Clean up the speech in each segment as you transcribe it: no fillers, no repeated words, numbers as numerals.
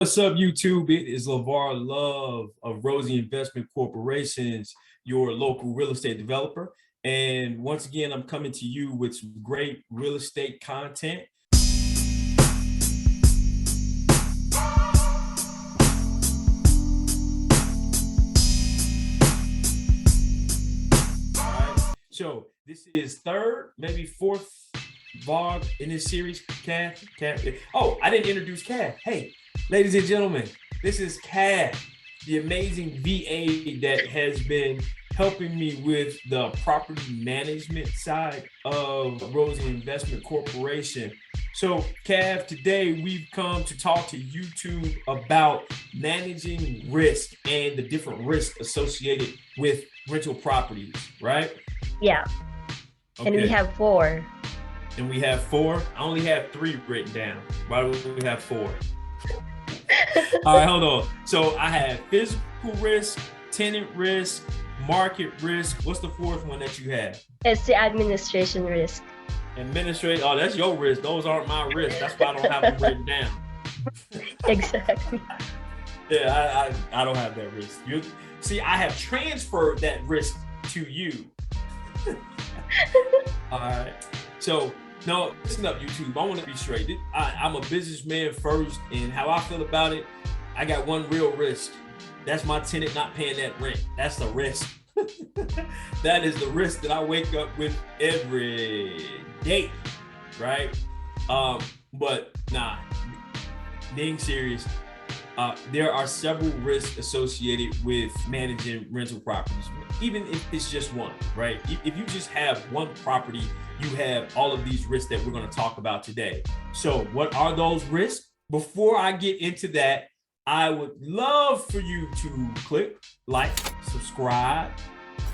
What's up, YouTube? It is LeVar Love of Rosie Investment Corporations, your local real estate developer. And once again, I'm coming to you with some great real estate content. All right. So this is third, maybe fourth vlog in this series. Cath. Oh, I didn't introduce Cath. Hey, ladies and gentlemen, this is Cath, the amazing VA that has been helping me with the property management side of Rosie Investment Corporation. So, Cath, today we've come to talk to YouTube about managing risk and the different risks associated with rental properties, right? Yeah. Okay. And we have four. And we have four? I only have three written down. Why do we have four? All right, hold on. So I have physical risk, tenant risk, market risk. What's the fourth one that you have? It's the administration risk. Administration. Oh, that's your risk. Those aren't my risks. That's why I don't have them written down. Exactly. Yeah, I don't have that risk. See, I have transferred that risk to you. All right. So, no, listen up, YouTube. I want to be straight. I'm a businessman first, and how I feel about it, I got one real risk. That's my tenant not paying that rent. That's the risk. That is the risk that I wake up with every day, right? But nah, being serious, there are several risks associated with managing rental properties, even if it's just one, right? If you just have one property, you have all of these risks that we're going to talk about today. So what are those risks? Before I get into that, I would love for you to click like, subscribe.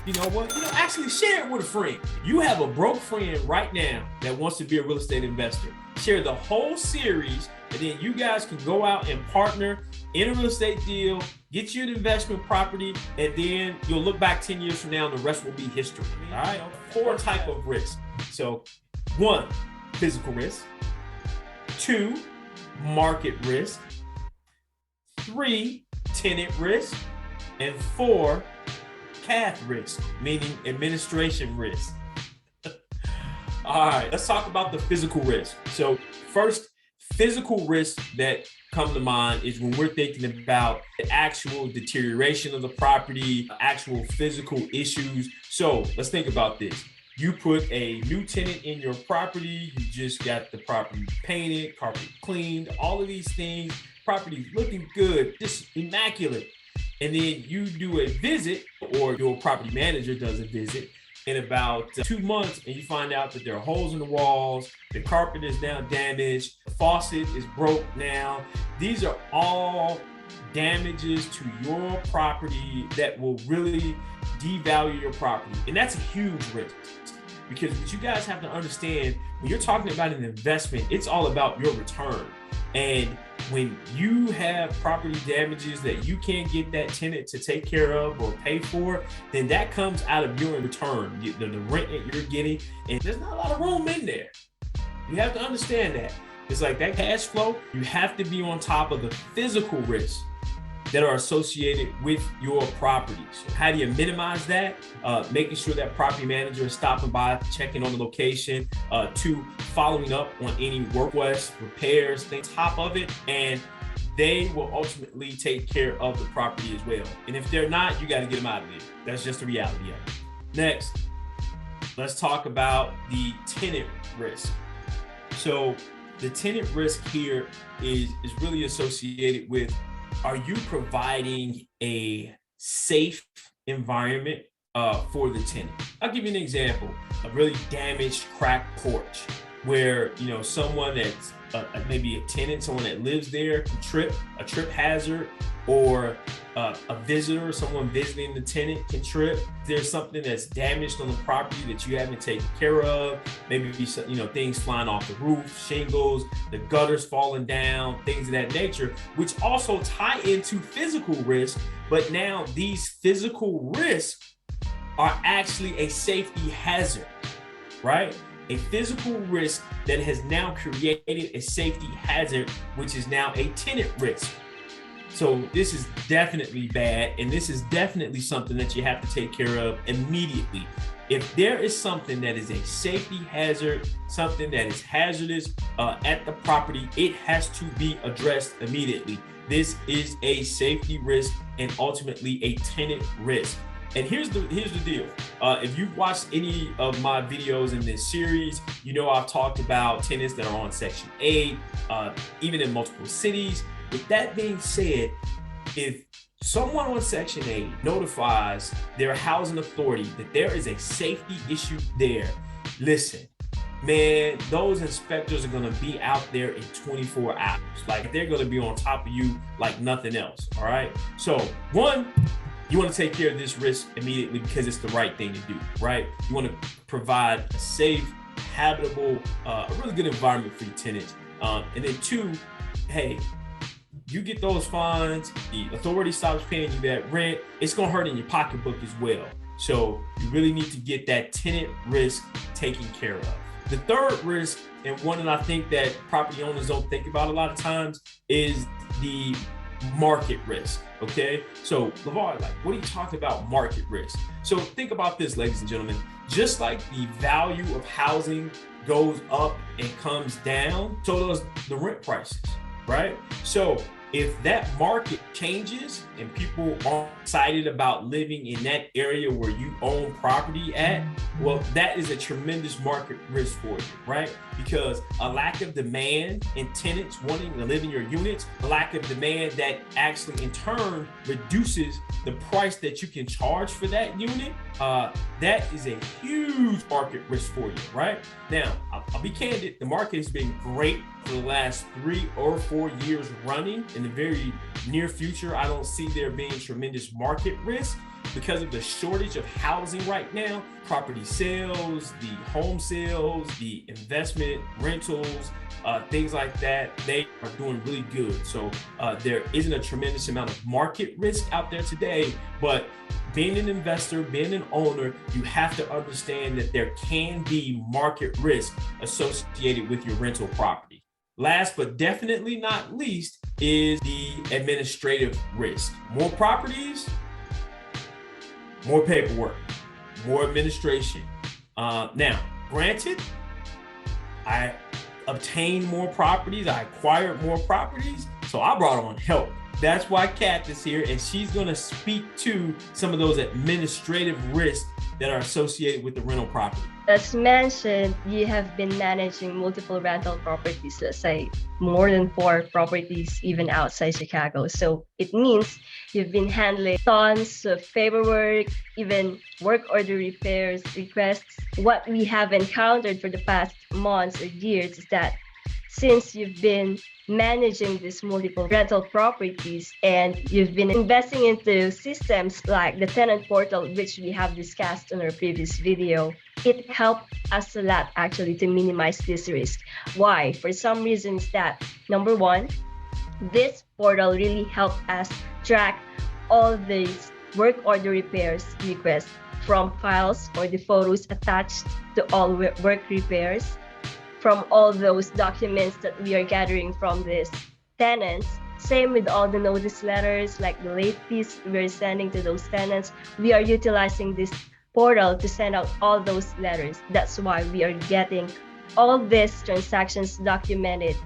You know what? Actually share it with a friend. You have a broke friend right now that wants to be a real estate investor. Share the whole series, and then you guys can go out and partner in a real estate deal, get you an investment property, and then you'll look back 10 years from now and the rest will be history. All right, four types of risks. So 1, physical risk. 2, market risk. 3, tenant risk. And 4, CAF risk, meaning administration risk. All right, let's talk about the physical risk. So first, physical risk that come to mind is when we're thinking about the actual deterioration of the property, actual physical issues. So let's think about this. You put a new tenant in your property, you just got the property painted, carpet cleaned, all of these things, property's looking good, just immaculate. And then you do a visit, or your property manager does a visit in about 2 months, and you find out that there are holes in the walls, the carpet is now damaged, the faucet is broke now. These are all damages to your property that will really devalue your property. And that's a huge risk, because what you guys have to understand, when you're talking about an investment, it's all about your return. And when you have property damages that you can't get that tenant to take care of or pay for, then that comes out of your return, the rent that you're getting, and there's not a lot of room in there. You have to understand that. It's like that cash flow, you have to be on top of the physical risks that are associated with your properties. So how do you minimize that? Making sure that property manager is stopping by, checking on the location, 2, following up on any work requests, repairs, things on top of it, and they will ultimately take care of the property as well. And if they're not, you got to get them out of there. That's just the reality of it. Next, let's talk about the tenant risk. So the tenant risk here is really associated with, are you providing a safe environment for the tenant? I'll give you an example. A really damaged, cracked porch where, someone that's maybe a tenant, someone that lives there can trip, a trip hazard, or a visitor, someone visiting the tenant can trip. There's something that's damaged on the property that you haven't taken care of. Maybe things flying off the roof, shingles, the gutters falling down, things of that nature, which also tie into physical risk. But now these physical risks are actually a safety hazard, right? A physical risk that has now created a safety hazard, which is now a tenant risk. So this is definitely bad, and this is definitely something that you have to take care of immediately. If there is something that is a safety hazard, something that is hazardous at the property, it has to be addressed immediately. This is a safety risk and ultimately a tenant risk. And here's the deal. If you've watched any of my videos in this series, you know I've talked about tenants that are on Section 8, even in multiple cities. With that being said, if someone on Section 8 notifies their housing authority that there is a safety issue there, listen, man, those inspectors are gonna be out there in 24 hours. Like, they're gonna be on top of you like nothing else, all right? So, one, you want to take care of this risk immediately because it's the right thing to do, right? You want to provide a safe, habitable, a really good environment for your tenants. And then two, hey, you get those fines, the authority stops paying you that rent, it's going to hurt in your pocketbook as well. So you really need to get that tenant risk taken care of. The third risk, and one that I think that property owners don't think about a lot of times, is the market risk. Okay, so LeVar, like, what are you talking about market risk? So think about this, ladies and gentlemen. Just like the value of housing goes up and comes down, so does the rent prices, right? So if that market changes and people aren't excited about living in that area where you own property at, well, that is a tremendous market risk for you, right? Because a lack of demand in tenants wanting to live in your units, a lack of demand that actually in turn reduces the price that you can charge for that unit, that is a huge market risk for you, right? Now, I'll be candid, the market has been great for the last 3 or 4 years running. In the very near future, I don't see there being tremendous market risk because of the shortage of housing right now. Property sales, the home sales, the investment rentals, things like that, they are doing really good. So there isn't a tremendous amount of market risk out there today, but being an investor, being an owner, you have to understand that there can be market risk associated with your rental property. Last but definitely not least is the administrative risk. More properties, more paperwork, more administration. Now, granted, I obtained more properties, I acquired more properties, so I brought on help. That's why Kat is here, and she's gonna speak to some of those administrative risks that are associated with the rental property. As mentioned, you have been managing multiple rental properties, let's say more than 4 properties, even outside Chicago. So it means you've been handling tons of paperwork, even work order repairs, requests. What we have encountered for the past months or years is that since you've been managing these multiple rental properties and you've been investing into systems like the tenant portal, which we have discussed on our previous video, it helped us a lot actually to minimize this risk. Why? For some reasons that, number one, this portal really helped us track all these work order repairs requests from files or the photos attached to all work repairs, from all those documents that we are gathering from these tenants. Same with all the notice letters, like the late fees we're sending to those tenants. We are utilizing this portal to send out all those letters. That's why we are getting all these transactions documented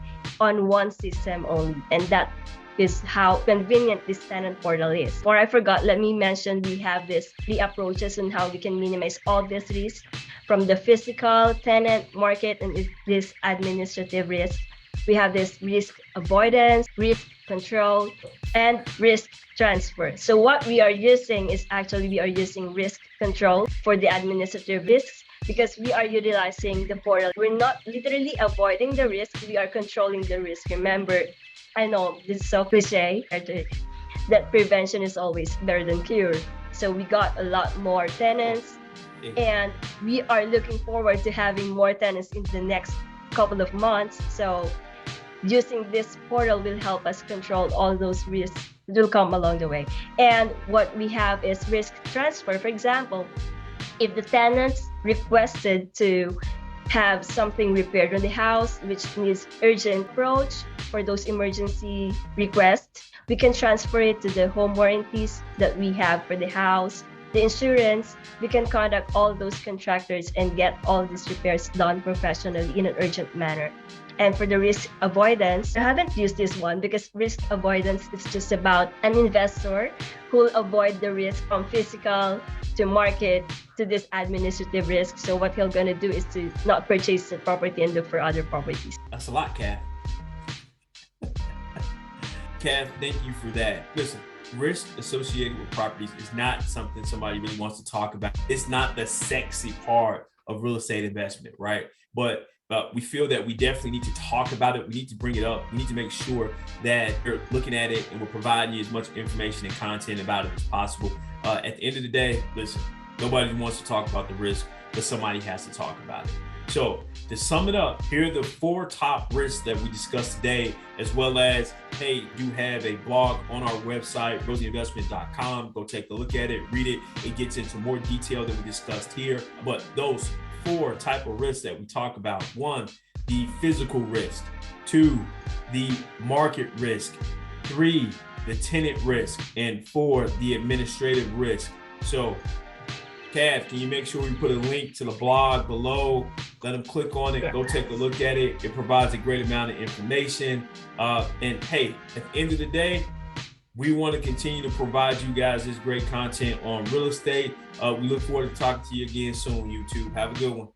on one system only. And that is how convenient this tenant portal is. Or I forgot, let me mention we have these 3 approaches on how we can minimize all this risk, from the physical, tenant, market, and this administrative risk. We have this risk avoidance, risk control, and risk transfer. So what we are using is actually we are using risk control for the administrative risks because we are utilizing the portal. We're not literally avoiding the risk, we are controlling the risk. Remember, I know this is so cliche, that prevention is always better than cure. So we got a lot more tenants, and we are looking forward to having more tenants in the next couple of months. So using this portal will help us control all those risks that will come along the way. And what we have is risk transfer. For example, if the tenants requested to have something repaired on the house, which needs urgent approach for those emergency requests, We can transfer it to the home warranties that we have for the house, the insurance. We can contact all those contractors and get all these repairs done professionally in an urgent manner. And for the risk avoidance, I haven't used this one because risk avoidance is just about an investor who will avoid the risk from physical to market to this administrative risk. So what he'll gonna do is to not purchase the property and look for other properties. That's a lot, Kath. Kath, thank you for that. Listen, risk associated with properties is not something somebody really wants to talk about. It's not the sexy part of real estate investment, right? But we feel that we definitely need to talk about it. We need to bring it up. We need to make sure that you're looking at it and we're providing you as much information and content about it as possible. At the end of the day, listen, nobody wants to talk about the risk, but somebody has to talk about it. So to sum it up, here are the 4 top risks that we discussed today, as well as, hey, you have a blog on our website, rosieinvestment.com. Go take a look at it, read it. It gets into more detail than we discussed here. But those 4 type of risks that we talk about: 1, the physical risk; 2, the market risk; 3, the tenant risk; and 4, the administrative risk. So Kath, can you make sure we put a link to the blog below? Let them click on it, go take a look at it. It provides a great amount of information. And hey, at the end of the day, we want to continue to provide you guys this great content on real estate. We look forward to talking to you again soon, YouTube. Have a good one.